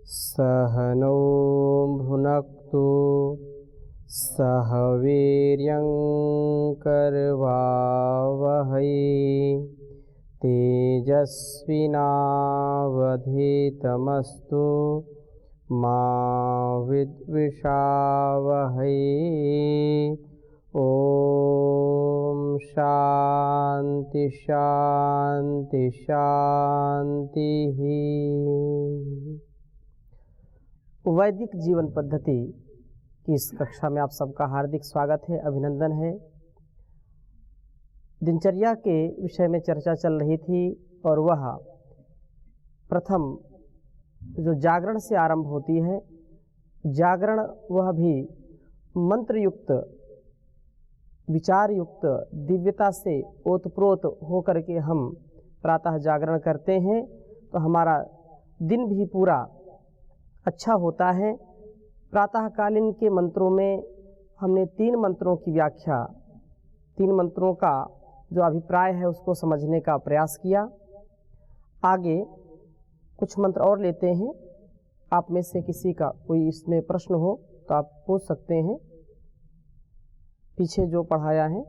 सह नो भुनक्तु सह वीर्यं करवावहै तेजस्विनावधीतमस्तु मा विद्विषावहै। ओम शांति शांति शांति। वैदिक जीवन पद्धति की इस कक्षा में आप सबका हार्दिक स्वागत है, अभिनंदन है। दिनचर्या के विषय में चर्चा चल रही थी और वह प्रथम जो जागरण से आरंभ होती है, जागरण वह भी मंत्र युक्त, विचार युक्त, दिव्यता से ओतप्रोत होकर के हम प्रातः जागरण करते हैं तो हमारा दिन भी पूरा अच्छा होता है। प्रातःकालीन के मंत्रों में हमने 3 मंत्रों की व्याख्या, 3 मंत्रों का जो अभिप्राय है उसको समझने का प्रयास किया। आगे कुछ मंत्र और लेते हैं। आप में से किसी का कोई इसमें प्रश्न हो तो आप पूछ सकते हैं, पीछे जो पढ़ाया है।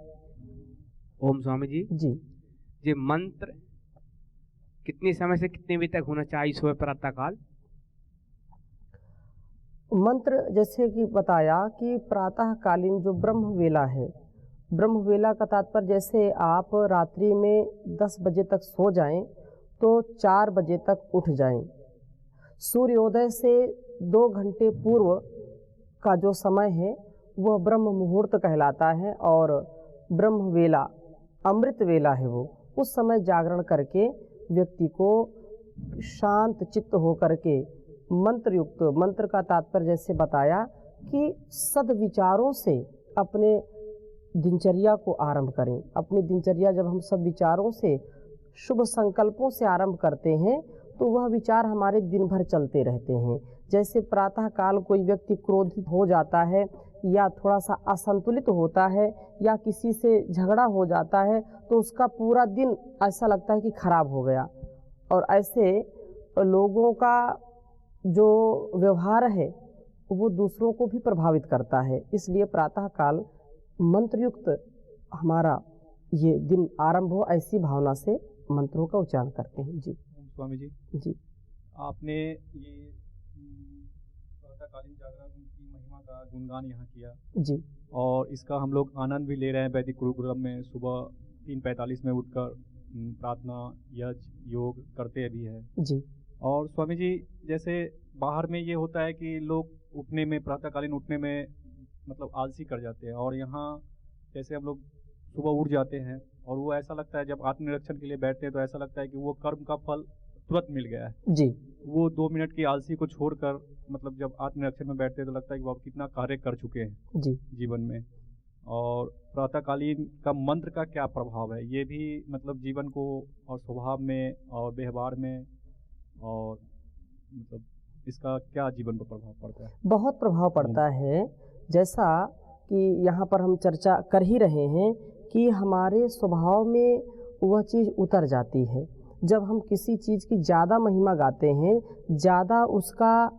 ओम स्वामी जी। जी, ये मंत्र कितने समय से कितने बजे तक होना चाहिए सुबह प्रातःकाल? मंत्र जैसे कि बताया कि प्रातःकालीन जो ब्रह्म वेला है, ब्रह्म वेला का तात्पर्य जैसे आप रात्रि में 10 बजे तक सो जाएं तो 4 बजे तक उठ जाएं। सूर्योदय से 2 घंटे पूर्व का जो समय है वह ब्रह्म मुहूर्त कहलाता है और ब्रह्म वेला, अमृत वेला है वो। उस समय जागरण करके व्यक्ति को शांत चित्त होकर के मंत्र युक्त, मंत्र का तात्पर्य जैसे बताया कि सद्विचारों से अपने दिनचर्या को आरंभ करें। अपनी दिनचर्या जब हम सद्विचारों से, शुभ संकल्पों से आरंभ करते हैं तो वह विचार हमारे दिन भर चलते रहते हैं। जैसे प्रातःकाल कोई व्यक्ति क्रोधित हो जाता है या थोड़ा सा असंतुलित होता है या किसी से झगड़ा हो जाता है तो उसका पूरा दिन ऐसा लगता है कि खराब हो गया। और ऐसे लोगों का जो व्यवहार है वो दूसरों को भी प्रभावित करता है। इसलिए प्रातःकाल मंत्रयुक्त हमारा ये दिन आरंभ हो, ऐसी भावना से मंत्रों का उच्चारण करते हैं। जी स्वामी जी। जी, आपने ये प्रातःकालीन जागरण की महिमा का गुणगान यहाँ किया जी, और इसका हम लोग आनंद भी ले रहे हैं। वैदिक गुरुकुलम में सुबह 3:45 में उठकर प्रार्थना, यज्ञ, योग करते भी हैं। जी। और स्वामी जी, जैसे बाहर में ये होता है कि लोग उठने में, प्रातःकालीन उठने में मतलब आलसी कर जाते हैं, और यहाँ जैसे हम लोग सुबह उठ जाते हैं और वो ऐसा लगता है, जब आत्मनिरीक्षण के लिए बैठते हैं तो ऐसा लगता है कि वो कर्म का फल तुरंत मिल गया है। जी, वो 2 मिनट की आलसी को छोड़कर मतलब जब आत्मनिरीक्षण में बैठते हैं तो लगता है कि वो कितना कार्य कर चुके हैं जी। जीवन में। और प्रातःकालीन का मंत्र का क्या प्रभाव है, ये भी मतलब जीवन को और स्वभाव में और व्यवहार में, और मतलब इसका क्या जीवन पर प्रभाव पड़ता है? बहुत प्रभाव पड़ता है। जैसा कि यहाँ पर हम चर्चा कर ही रहे हैं कि हमारे स्वभाव में वह चीज़ उतर जाती है। जब हम किसी चीज़ की ज़्यादा महिमा गाते हैं, ज़्यादा उसका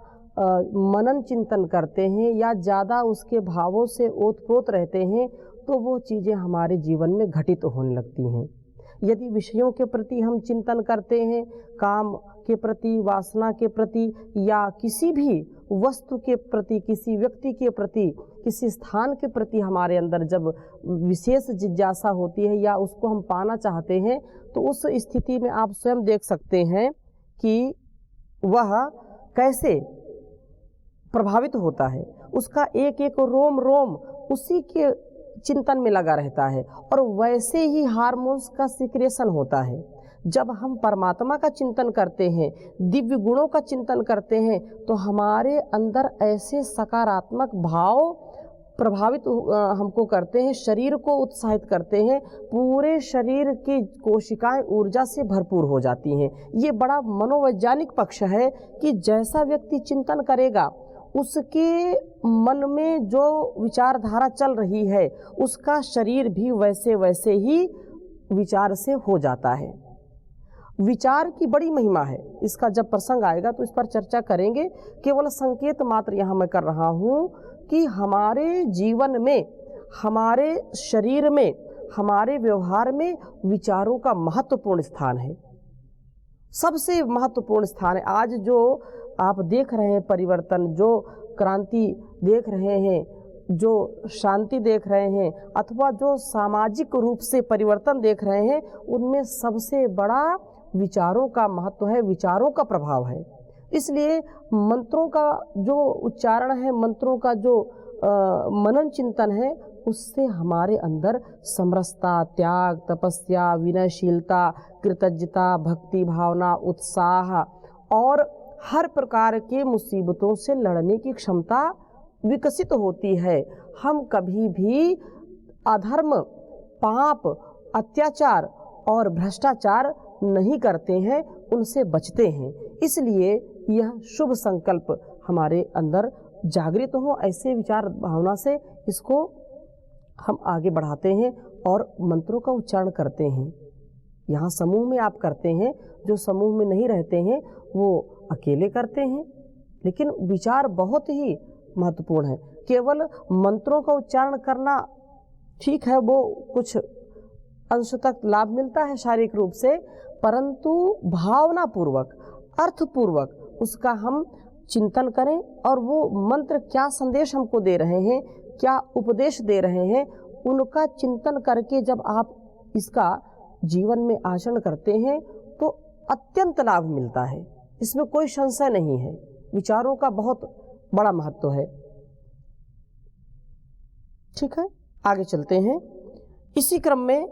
मनन चिंतन करते हैं या ज़्यादा उसके भावों से ओतप्रोत रहते हैं तो वो चीज़ें हमारे जीवन में घटित होने लगती हैं। यदि विषयों के प्रति हम चिंतन करते हैं, काम के प्रति, वासना के प्रति या किसी भी वस्तु के प्रति, किसी व्यक्ति के प्रति, किसी स्थान के प्रति हमारे अंदर जब विशेष जिज्ञासा होती है या उसको हम पाना चाहते हैं तो उस स्थिति में आप स्वयं देख सकते हैं कि वह कैसे प्रभावित होता है। उसका एक एक रोम रोम उसी के चिंतन में लगा रहता है और वैसे ही हार्मोन्स का सिक्रेशन होता है। जब हम परमात्मा का चिंतन करते हैं, दिव्य गुणों का चिंतन करते हैं तो हमारे अंदर ऐसे सकारात्मक भाव प्रभावित हमको करते हैं, शरीर को उत्साहित करते हैं, पूरे शरीर की कोशिकाएं ऊर्जा से भरपूर हो जाती हैं। ये बड़ा मनोवैज्ञानिक पक्ष है कि जैसा व्यक्ति चिंतन करेगा उसके मन में जो विचारधारा चल रही है उसका शरीर भी वैसे वैसे ही विचार से हो जाता है। विचार की बड़ी महिमा है। इसका जब प्रसंग आएगा तो इस पर चर्चा करेंगे। केवल संकेत मात्र यहाँ मैं कर रहा हूँ कि हमारे जीवन में, हमारे शरीर में, हमारे व्यवहार में विचारों का महत्वपूर्ण स्थान है, सबसे महत्वपूर्ण स्थान है। आज जो आप देख रहे हैं परिवर्तन, जो क्रांति देख रहे हैं, जो शांति देख रहे हैं, अथवा जो सामाजिक रूप से परिवर्तन देख रहे हैं, उनमें सबसे बड़ा विचारों का महत्व है, विचारों का प्रभाव है। इसलिए मंत्रों का जो उच्चारण है, मंत्रों का जो मनन चिंतन है, उससे हमारे अंदर समरसता, त्याग, तपस्या, विनयशीलता, कृतज्ञता, भक्ति भावना, उत्साह और हर प्रकार के मुसीबतों से लड़ने की क्षमता विकसित होती है। हम कभी भी अधर्म, पाप, अत्याचार और भ्रष्टाचार नहीं करते हैं, उनसे बचते हैं। इसलिए यह शुभ संकल्प हमारे अंदर जागृत हो, ऐसे विचार भावना से इसको हम आगे बढ़ाते हैं और मंत्रों का उच्चारण करते हैं। यहाँ समूह में आप करते हैं, जो समूह में नहीं रहते हैं वो अकेले करते हैं, लेकिन विचार बहुत ही महत्वपूर्ण है। केवल मंत्रों का उच्चारण करना ठीक है, वो कुछ अंश तक लाभ मिलता है शारीरिक रूप से, परंतु भावना पूर्वक, अर्थपूर्वक उसका हम चिंतन करें और वो मंत्र क्या संदेश हमको दे रहे हैं, क्या उपदेश दे रहे हैं, उनका चिंतन करके जब आप इसका जीवन में आचरण करते हैं तो अत्यंत लाभ मिलता है। इसमें कोई संशय नहीं है। विचारों का बहुत बड़ा महत्व है। ठीक है, आगे चलते हैं। इसी क्रम में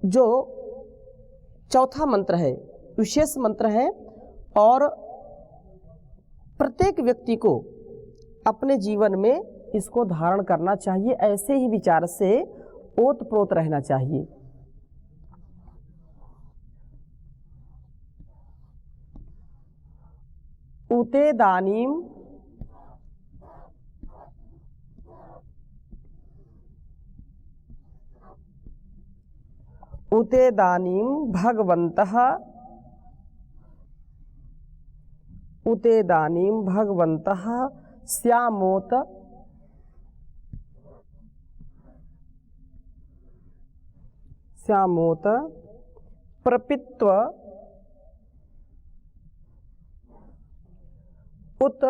जो चौथा मंत्र है, विशेष मंत्र है और प्रत्येक व्यक्ति को अपने जीवन में इसको धारण करना चाहिए। ऐसे ही विचार से ओतप्रोत रहना चाहिए। उते दानीम उते दानीम भगवन्तः उते दानीम भगवन्तः स्यामोत प्रपित्व उत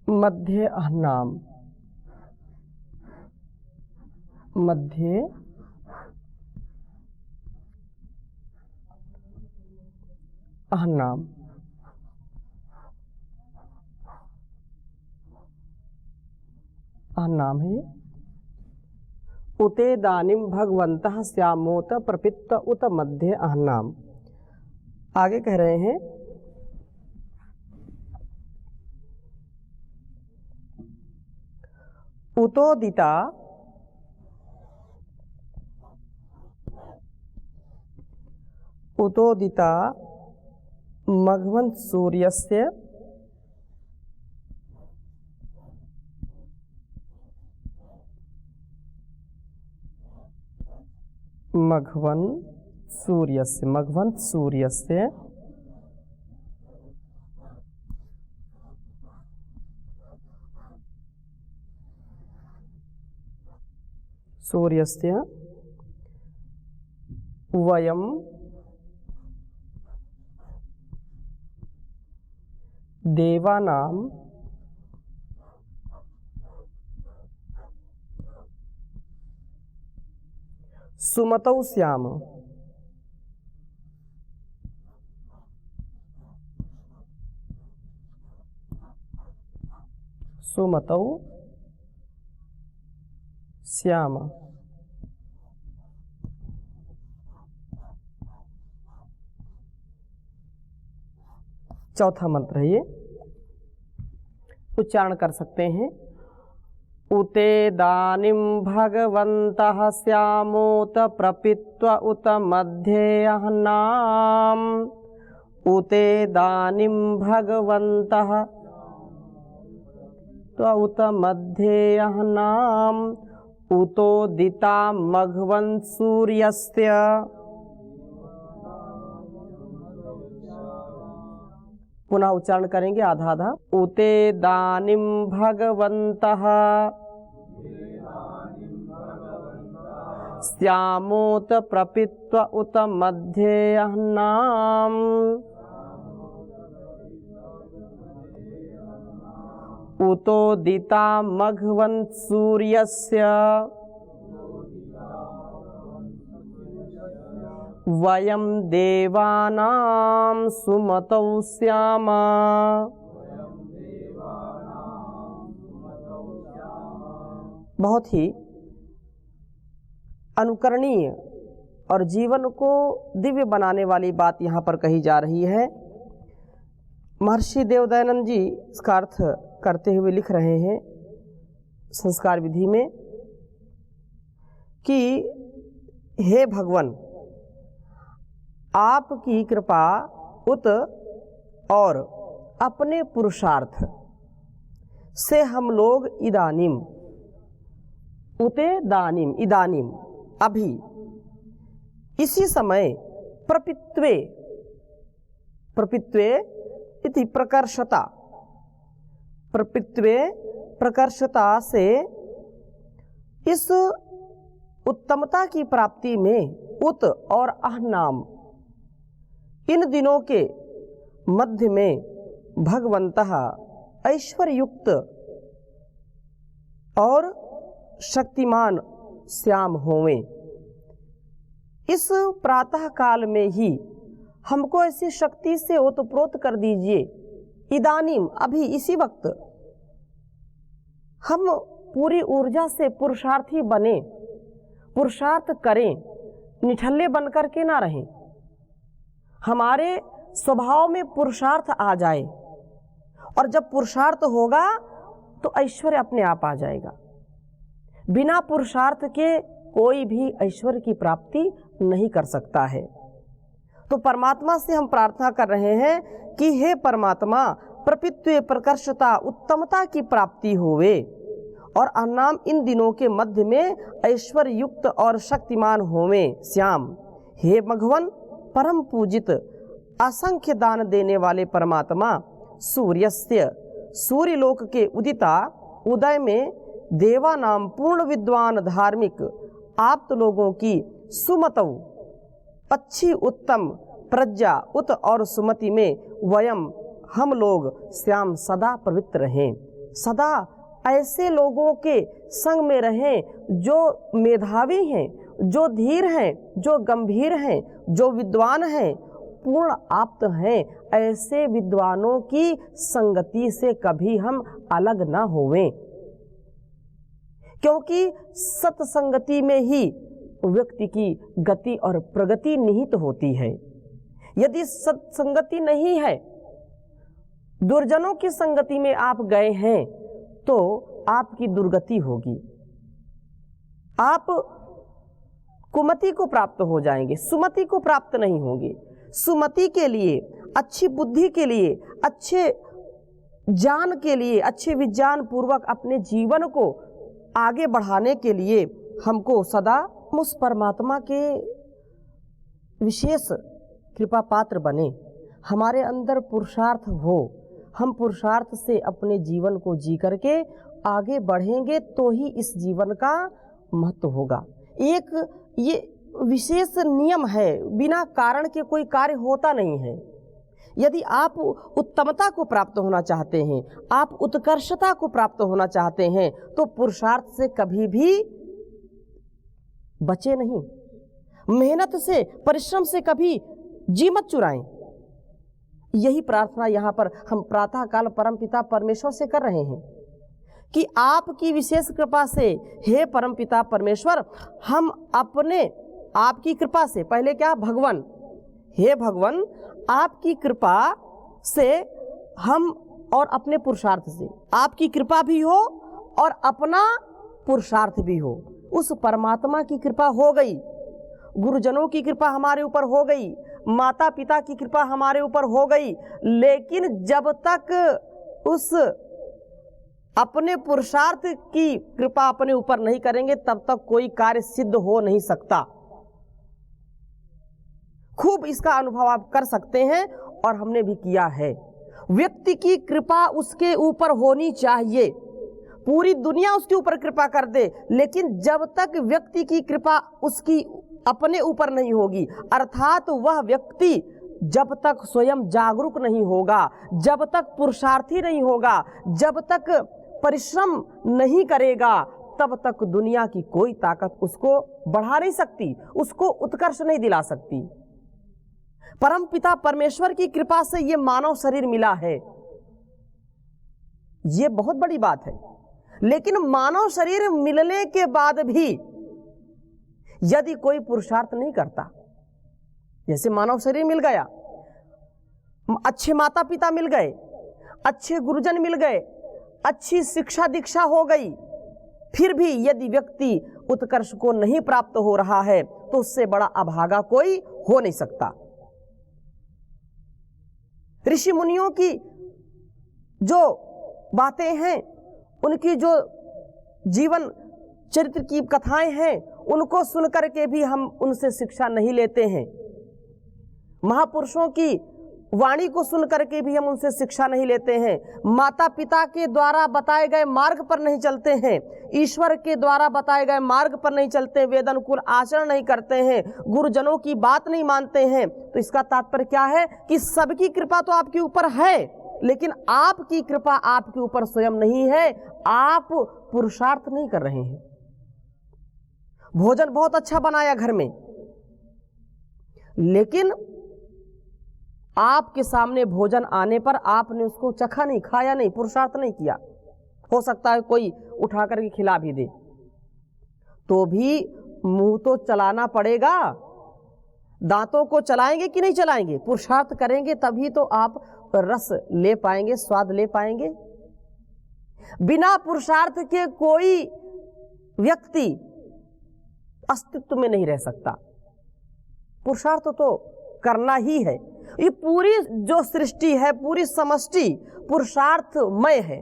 मध्ये अह्नाम अह्नाम है। उते दानिम भगवन्तः स्यामोत प्रपित्त उत मध्ये अह्नाम। आगे कह रहे हैं उतोदिता मघवन् सूर्यस्य सूर्यस्य वयं देवानां सुमतौ स्याम। सुमतौ श्याम। चौथा मंत्र है ये, उच्चारण कर सकते हैं। उते दानिम भगवन्तः स्यामोत प्रपित्व उत मध्ये अह्नाम। उते दानिम भगवन्तः उत मध्ये अह्नाम। उतोदिता मघवन् सूर्यस्य पुनः उच्चारण करेंगे आधा आधा। उतेदानीं भगवन्तः स्यामोत प्रपीत्वा उत मध्ये अह्नाम् उतोदिता मघवन् सूर्यस्य वयं देवानां सुमतौ स्याम। बहुत ही अनुकरणीय और जीवन को दिव्य बनाने वाली बात यहाँ पर कही जा रही है। महर्षि देवदयानंद जी इसका अर्थ करते हुए लिख रहे हैं संस्कार विधि में कि हे भगवान, आपकी कृपा उत और अपने पुरुषार्थ से हम लोग इदानीम, उते दानीम, इदानीम अभी, इसी समय, प्रपित्वे, प्रपित्वे इति प्रकर्षता, प्रपित्वे प्रकर्षता से इस उत्तमता की प्राप्ति में उत और अह्नाम इन दिनों के मध्य में भगवन्तः ऐश्वर्य युक्त और शक्तिमान श्याम होवें। इस प्रातः काल में ही हमको ऐसी शक्ति से ओतप्रोत कर दीजिए। इदानीम अभी इसी वक्त हम पूरी ऊर्जा से पुरुषार्थी बने, पुरुषार्थ करें, निठल्ले बनकर के ना रहें। हमारे स्वभाव में पुरुषार्थ आ जाए और जब पुरुषार्थ होगा तो ऐश्वर्य अपने आप आ जाएगा। बिना पुरुषार्थ के कोई भी ऐश्वर्य की प्राप्ति नहीं कर सकता है। तो परमात्मा से हम प्रार्थना कर रहे हैं कि हे परमात्मा, प्रपित्वे प्रकर्षता उत्तमता की प्राप्ति होवे और अनाम इन दिनों के मध्य में ऐश्वर्य युक्त और शक्तिमान होवे श्याम। हे भगवान, परम पूजित असंख्य दान देने वाले परमात्मा, सूर्यस्य, सूर्यलोक के उदिता उदय में देवा नाम पूर्ण विद्वान धार्मिक आप्त लोगों की सुमतौ अच्छी उत्तम प्रज्ञा उत और सुमति में वयम हम लोग श्याम सदा पवित्र रहें। सदा ऐसे लोगों के संग में रहें जो मेधावी हैं, जो धीर हैं, जो गंभीर हैं, जो विद्वान हैं, पूर्ण आप्त हैं। ऐसे विद्वानों की संगति से कभी हम अलग ना होवें, क्योंकि सत्संगति में ही व्यक्ति की गति और प्रगति निहित होती है। यदि सत्संगति नहीं है, दुर्जनों की संगति में आप गए हैं तो आपकी दुर्गति होगी, आप कुमति को प्राप्त हो जाएंगे, सुमति को प्राप्त नहीं होंगे। सुमति के लिए, अच्छी बुद्धि के लिए, अच्छे ज्ञान के लिए, अच्छे विज्ञान पूर्वक अपने जीवन को आगे बढ़ाने के लिए हमको सदा उस परमात्मा के विशेष कृपा पात्र बने, हमारे अंदर पुरुषार्थ हो, हम पुरुषार्थ से अपने जीवन को जी करके आगे बढ़ेंगे तो ही इस जीवन का महत्व होगा। एक ये विशेष नियम है, बिना कारण के कोई कार्य होता नहीं है। यदि आप उत्तमता को प्राप्त होना चाहते हैं, आप उत्कर्षता को प्राप्त होना चाहते हैं, तो पुरुषार्थ से कभी भी बचे नहीं, मेहनत से, परिश्रम से कभी जी मत चुराएं। यही प्रार्थना यहाँ पर हम प्रातः काल परमपिता परमेश्वर से कर रहे हैं कि आपकी विशेष कृपा से हे परमपिता परमेश्वर, हम अपने आपकी कृपा से, पहले क्या भगवान, हे भगवान, आपकी कृपा से हम और अपने पुरुषार्थ से, आपकी कृपा भी हो और अपना पुरुषार्थ भी हो। उस परमात्मा की कृपा हो गई, गुरुजनों की कृपा हमारे ऊपर हो गई, माता पिता की कृपा हमारे ऊपर हो गई, लेकिन जब तक उस अपने पुरुषार्थ की कृपा अपने ऊपर नहीं करेंगे तब तक कोई कार्य सिद्ध हो नहीं सकता। खूब इसका अनुभव आप कर सकते हैं और हमने भी किया है। व्यक्ति की कृपा उसके ऊपर होनी चाहिए, पूरी दुनिया उसके ऊपर कृपा कर दे, लेकिन जब तक व्यक्ति की कृपा उसकी अपने ऊपर नहीं होगी, अर्थात वह व्यक्ति जब तक स्वयं जागरूक नहीं होगा, जब तक पुरुषार्थी नहीं होगा, जब तक परिश्रम नहीं करेगा, तब तक दुनिया की कोई ताकत उसको बढ़ा नहीं सकती, उसको उत्कर्ष नहीं दिला सकती। परम पिता परमेश्वर की कृपा से ये मानव शरीर मिला है, ये बहुत बड़ी बात है। लेकिन मानव शरीर मिलने के बाद भी यदि कोई पुरुषार्थ नहीं करता, जैसे मानव शरीर मिल गया, अच्छे माता पिता मिल गए, अच्छे गुरुजन मिल गए, अच्छी शिक्षा दीक्षा हो गई, फिर भी यदि व्यक्ति उत्कर्ष को नहीं प्राप्त हो रहा है तो उससे बड़ा अभागा कोई हो नहीं सकता। ऋषि मुनियों की जो बातें हैं, उनकी जो जीवन चरित्र की कथाएं हैं, उनको सुनकर के भी हम उनसे शिक्षा नहीं लेते हैं। महापुरुषों की वाणी को सुनकर के भी हम उनसे शिक्षा नहीं लेते हैं। माता पिता के द्वारा बताए गए मार्ग पर नहीं चलते हैं, ईश्वर के द्वारा बताए गए मार्ग पर नहीं चलते, वेदानुकूल आचरण नहीं करते हैं, गुरुजनों की बात नहीं मानते हैं। तो इसका तात्पर्य क्या है कि सबकी कृपा तो आपके ऊपर है, लेकिन आपकी कृपा आपके ऊपर स्वयं नहीं है, आप पुरुषार्थ नहीं कर रहे हैं। भोजन बहुत अच्छा बनाया घर में, लेकिन आपके सामने भोजन आने पर आपने उसको चखा नहीं, खाया नहीं, पुरुषार्थ नहीं किया। हो सकता है कोई उठा करके खिला भी दे, तो भी मुंह तो चलाना पड़ेगा। दांतों को चलाएंगे कि नहीं चलाएंगे? पुरुषार्थ करेंगे तभी तो आप रस ले पाएंगे, स्वाद ले पाएंगे। बिना पुरुषार्थ के कोई व्यक्ति अस्तित्व में नहीं रह सकता। पुरुषार्थ तो करना ही है। ये पूरी जो सृष्टि है, पूरी समष्टि पुरुषार्थमय है।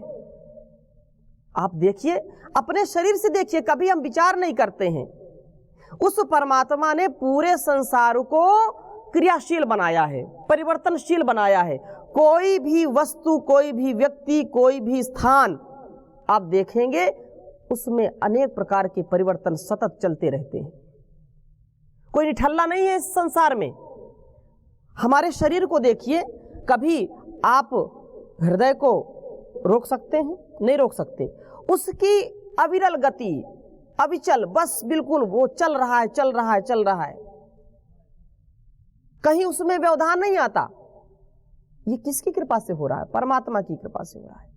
आप देखिए, अपने शरीर से देखिए, कभी हम विचार नहीं करते हैं। उस परमात्मा ने पूरे संसार को क्रियाशील बनाया है, परिवर्तनशील बनाया है। कोई भी वस्तु, कोई भी व्यक्ति, कोई भी स्थान आप देखेंगे, उसमें अनेक प्रकार के परिवर्तन सतत चलते रहते हैं। कोई निठल्ला नहीं है इस संसार में। हमारे शरीर को देखिए, कभी आप हृदय को रोक सकते हैं? नहीं रोक सकते। उसकी अविरल गति, अविचल, बस बिल्कुल वो चल रहा है, चल रहा है, चल रहा है, कहीं उसमें व्यवधान नहीं आता। ये किसकी कृपा से हो रहा है? परमात्मा की कृपा से हो रहा है।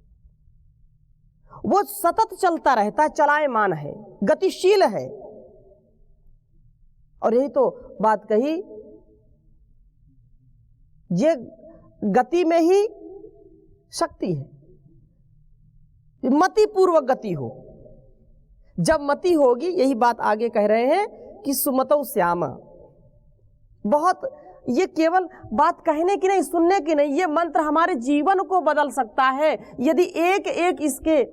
वो सतत चलता रहता है, चलायमान है, गतिशील है। और यही तो बात कही, ये गति में ही शक्ति है। मति पूर्वक गति हो, जब मति होगी, यही बात आगे कह रहे हैं कि सुमतौ श्यामा। बहुत, ये केवल बात कहने की नहीं, सुनने की नहीं, ये मंत्र हमारे जीवन को बदल सकता है। यदि एक एक इसके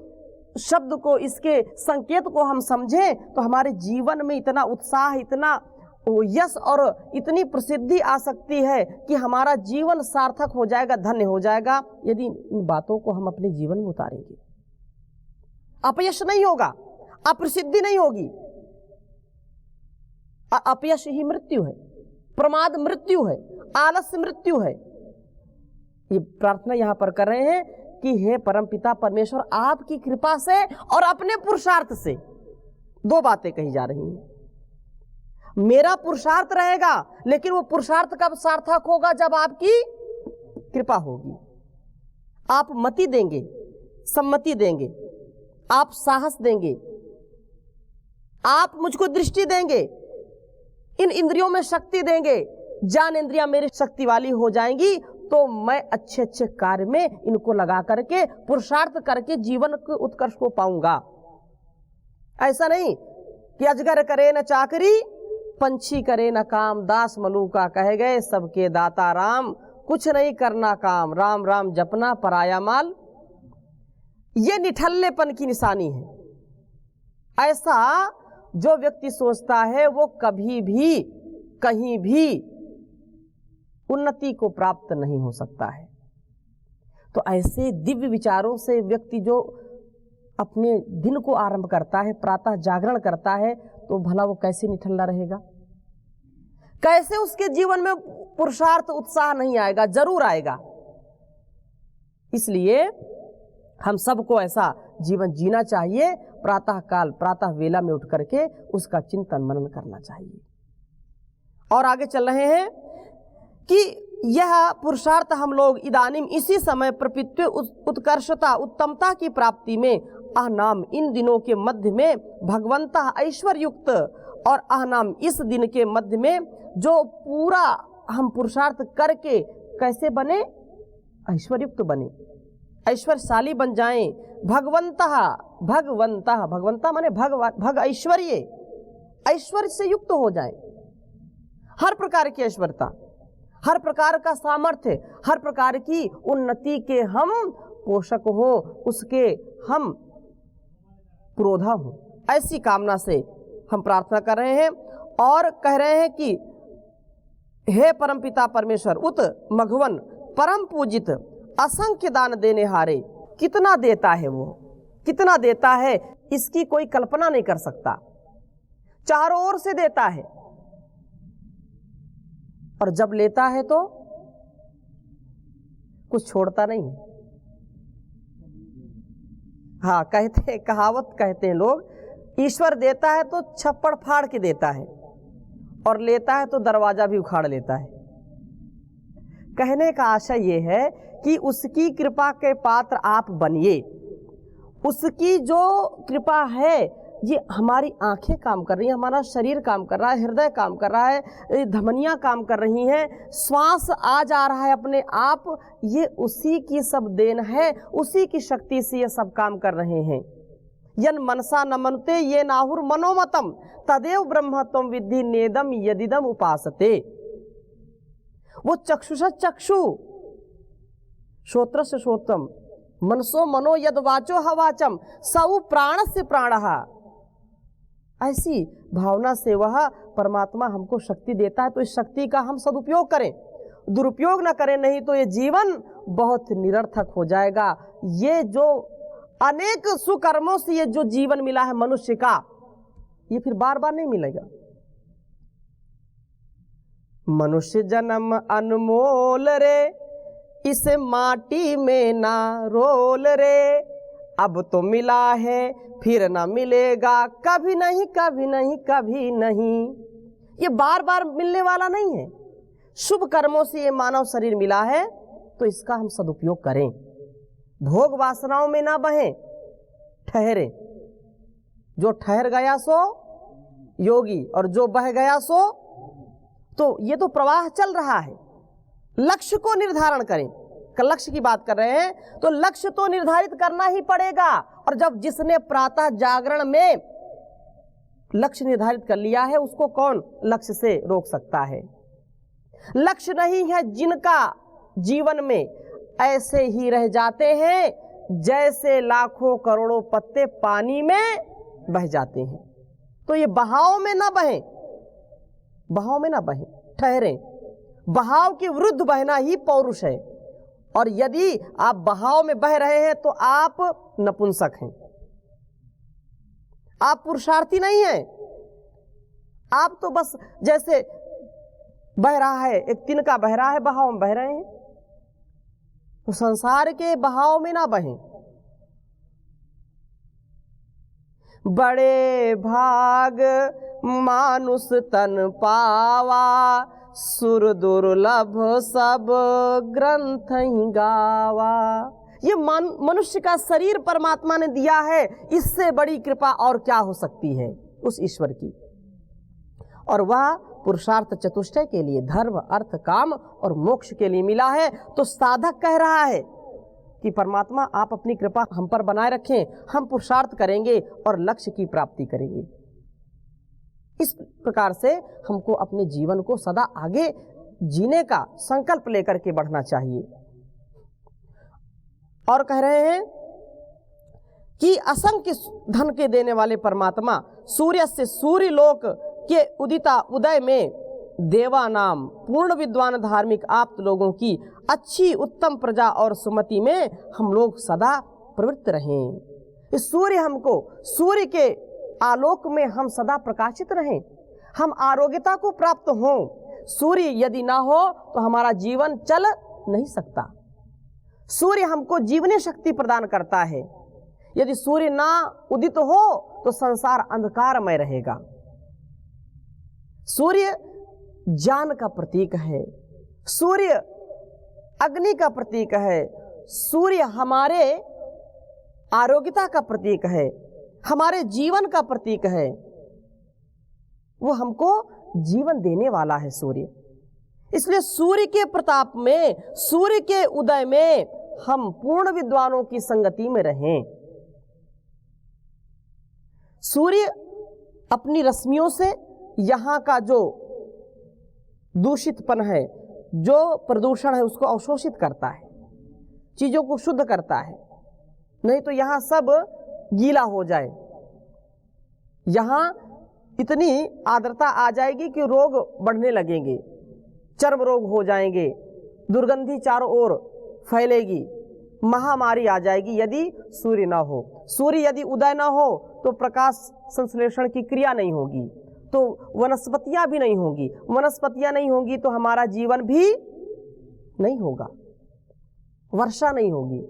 शब्द को, इसके संकेत को हम समझें तो हमारे जीवन में इतना उत्साह, इतना यश और इतनी प्रसिद्धि आ सकती है कि हमारा जीवन सार्थक हो जाएगा, धन्य हो जाएगा, यदि इन बातों को हम अपने जीवन में उतारेंगे। अपयश नहीं होगा, अप्रसिद्धि नहीं होगी। अपयश ही मृत्यु है, प्रमाद मृत्यु है, आलस्य मृत्यु है। ये प्रार्थना यहां पर कर रहे हैं कि हे परमपिता परमेश्वर, आपकी कृपा से और अपने पुरुषार्थ से, दो बातें कही जा रही हैं। मेरा पुरुषार्थ रहेगा, लेकिन वो पुरुषार्थ कब सार्थक होगा? जब आपकी कृपा होगी। आप मति देंगे, सम्मति देंगे, आप साहस देंगे, आप मुझको दृष्टि देंगे, इन इंद्रियों में शक्ति देंगे, ज्ञान इंद्रियां मेरी शक्ति वाली हो जाएंगी, तो मैं अच्छे अच्छे कार्य में इनको लगा करके, पुरुषार्थ करके जीवन के उत्कर्ष को पाऊंगा। ऐसा नहीं कि अजगर करे न चाकरी, पंछी करे न काम, दास मलूका कह गए सबके दाता राम, कुछ नहीं करना काम, राम राम जपना पराया माल। ये निठल्लेपन की निशानी है। ऐसा जो व्यक्ति सोचता है वो कभी भी कहीं भी उन्नति को प्राप्त नहीं हो सकता है। तो ऐसे दिव्य विचारों से व्यक्ति जो अपने दिन को आरंभ करता है, प्रातः जागरण करता है, तो भला वो कैसे निठल्ला रहेगा? कैसे उसके जीवन में पुरुषार्थ उत्साह नहीं आएगा? जरूर आएगा। इसलिए हम सबको ऐसा जीवन जीना चाहिए। प्रातः काल प्रातः वेला में उठ करके उसका चिंतन मनन करना चाहिए। और आगे चल रहे हैं कि यह पुरुषार्थ हम लोग इदानीम इसी समय प्रपृत्ति उत्कर्षता उत्तमता की प्राप्ति में अहनाम इन दिनों के मध्य में भगवंता ऐश्वर्य युक्त और अहनाम इस दिन के मध्य में जो पूरा हम पुरुषार्थ करके कैसे बने? ऐश्वर्युक्त बने, ऐश्वर्यशाली बन जाएं। भगवंता माने भग ऐश्वर्य, ऐश्वर्य से युक्त हो जाएं। हर प्रकार की ऐश्वर्यता, हर प्रकार का सामर्थ्य, हर प्रकार की उन्नति के हम पोषक हो, उसके हम पुरोधा हो, ऐसी कामना से हम प्रार्थना कर रहे हैं। और कह रहे हैं कि हे परमपिता परमेश्वर उत मघवन परम पूजित असंख्य दान देने हारे। कितना देता है वो, कितना देता है, इसकी कोई कल्पना नहीं कर सकता। चारों ओर से देता है और जब लेता है तो कुछ छोड़ता नहीं है। हाँ, कहते कहावत कहते हैं लोग, ईश्वर देता है तो छप्पड़ फाड़ के देता है और लेता है तो दरवाजा भी उखाड़ लेता है। कहने का आशय ये है कि उसकी कृपा के पात्र आप बनिए। उसकी जो कृपा है, ये हमारी आंखें काम कर रही हैं, हमारा शरीर काम कर रहा है, हृदय काम कर रहा है, धमनियां काम कर रही हैं, श्वास आ जा रहा है अपने आप, ये उसी की सब देन है। उसी की शक्ति से ये सब काम कर रहे हैं। यन मनसा न मनते ये नाहुर मनोमतम तदेव ब्रह्मत्वम विद्धि नेदम यदिदम उपासते। वो चक्षुष चक्षु, श्रोत्र से श्रोत्रम, मनसो मनो यद वाचो हवाचम सऊ प्राण से प्राणः। ऐसी भावना से वह परमात्मा हमको शक्ति देता है। तो इस शक्ति का हम सदुपयोग करें, दुरुपयोग न करें, नहीं तो ये जीवन बहुत निरर्थक हो जाएगा। ये जो अनेक सुकर्मों से ये जो जीवन मिला है मनुष्य का, ये फिर बार बार नहीं मिलेगा। मनुष्य जन्म अनमोल रे, इसे माटी में ना रोल रे। अब तो मिला है फिर ना मिलेगा, कभी नहीं कभी नहीं कभी नहीं। ये बार बार मिलने वाला नहीं है। शुभ कर्मों से ये मानव शरीर मिला है, तो इसका हम सदुपयोग करें। भोग वासनाओं में ना बहें, ठहरे। जो ठहर गया सो योगी और जो बह गया सो, तो ये तो प्रवाह चल रहा है। लक्ष्य को निर्धारण करें। लक्ष्य की बात कर रहे हैं तो लक्ष्य तो निर्धारित करना ही पड़ेगा। और जब जिसने प्रातः जागरण में लक्ष्य निर्धारित कर लिया है, उसको कौन लक्ष्य से रोक सकता है? लक्ष्य नहीं है जिनका जीवन में ऐसे ही रह जाते हैं जैसे लाखों करोड़ों पत्ते पानी में बह जाते हैं। तो ये बहाव में ना बहें, बहाव में ना बहें, ठहरें। बहाव के विरुद्ध बहना ही पौरुष है। और यदि आप बहाव में बह रहे हैं तो आप नपुंसक हैं, आप पुरुषार्थी नहीं हैं। आप तो बस जैसे बह रहा है, एक तिनका बह रहा है, बहाव में बह रहे हैं। तो संसार के बहाव में ना बहें। बड़े भाग मानुष तन पावा, सुर दुर्लभ सब ग्रंथ ही गावा। ये मनुष्य का शरीर परमात्मा ने दिया है, इससे बड़ी कृपा और क्या हो सकती है उस ईश्वर की। और वह पुरुषार्थ चतुष्टय के लिए, धर्म अर्थ काम और मोक्ष के लिए मिला है। तो साधक कह रहा है कि परमात्मा आप अपनी कृपा हम पर बनाए रखें, हम पुरुषार्थ करेंगे और लक्ष्य की प्राप्ति करेंगे। इस प्रकार से हमको अपने जीवन को सदा आगे जीने का संकल्प लेकर के बढ़ना चाहिए। और कह रहे हैं कि असंख्य धन के देने वाले परमात्मा सूर्य से सूर्य लोक के उदिता उदय में देवा नाम पूर्ण विद्वान धार्मिक आप्त लोगों की अच्छी उत्तम प्रजा और सुमति में हम लोग सदा प्रवृत्त रहें। इस सूर्य के आलोक में हम सदा प्रकाशित रहें, हम आरोग्यता को प्राप्त हों। सूर्य यदि ना हो तो हमारा जीवन चल नहीं सकता। सूर्य हमको जीवनी शक्ति प्रदान करता है। यदि सूर्य ना उदित हो तो संसार अंधकारमय रहेगा। सूर्य ज्ञान का प्रतीक है, सूर्य अग्नि का प्रतीक है, सूर्य हमारे आरोग्यता का प्रतीक है, हमारे जीवन का प्रतीक है। वो हमको जीवन देने वाला है सूर्य। इसलिए सूर्य के प्रताप में, सूर्य के उदय में हम पूर्ण विद्वानों की संगति में रहें। सूर्य अपनी रश्मियों से यहाँ का जो दूषितपन है, जो प्रदूषण है, उसको अवशोषित करता है, चीज़ों को शुद्ध करता है। नहीं तो यहाँ सब गीला हो जाए, यहाँ इतनी आर्द्रता आ जाएगी कि रोग बढ़ने लगेंगे, चर्म रोग हो जाएंगे, दुर्गंधी चारों ओर फैलेगी, महामारी आ जाएगी यदि सूर्य ना हो। सूर्य यदि उदय ना हो तो प्रकाश संश्लेषण की क्रिया नहीं होगी, तो वनस्पतियां भी नहीं होगी, वनस्पतियां नहीं होगी तो हमारा जीवन भी नहीं होगा, वर्षा नहीं होगी।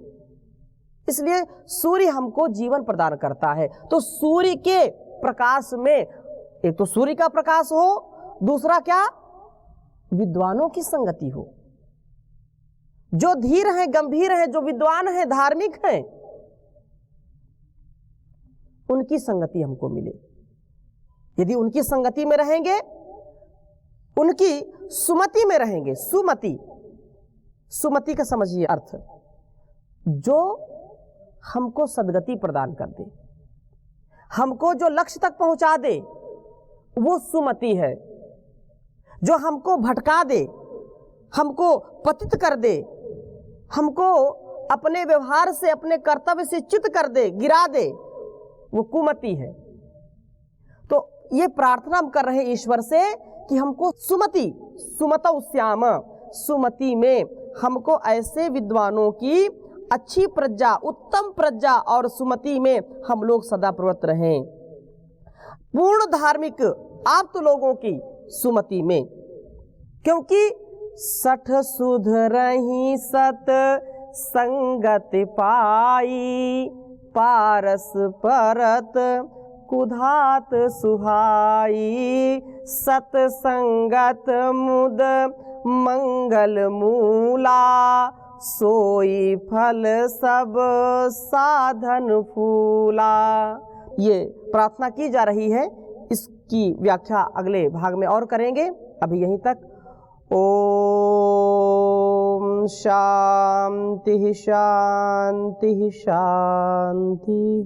इसलिए सूर्य हमको जीवन प्रदान करता है। तो सूर्य के प्रकाश में एक तो सूर्य का प्रकाश हो, दूसरा क्या, विद्वानों की संगति हो, जो धीर हैं, गंभीर हैं, जो विद्वान हैं, धार्मिक हैं, उनकी संगति हमको मिले। यदि उनकी संगति में रहेंगे, उनकी सुमति में रहेंगे, सुमति का समझिए अर्थ, जो हमको सद्गति प्रदान कर दे, हमको जो लक्ष्य तक पहुंचा दे, वो सुमति है। जो हमको भटका दे, हमको पतित कर दे, हमको अपने व्यवहार से, अपने कर्तव्य से च्युत कर दे, गिरा दे, वो कुमति है। तो ये प्रार्थना हम कर रहे हैं ईश्वर से कि हमको सुमतौ श्याम, सुमति में हमको ऐसे विद्वानों की अच्छी प्रज्ञा, उत्तम प्रज्ञा और सुमति में हम लोग सदा प्रवृत्त रहें। पूर्ण धार्मिक आप्त लोगों की सुमति में, क्योंकि सठ सुधरहि सत संगत पाई, पारस परत कुधात सुहाई, सत संगत मुद मंगल मूला, सोई फल सब साधन फूला। ये प्रार्थना की जा रही है, इसकी व्याख्या अगले भाग में और करेंगे। अभी यहीं तक। ओम शांति शांति शांति।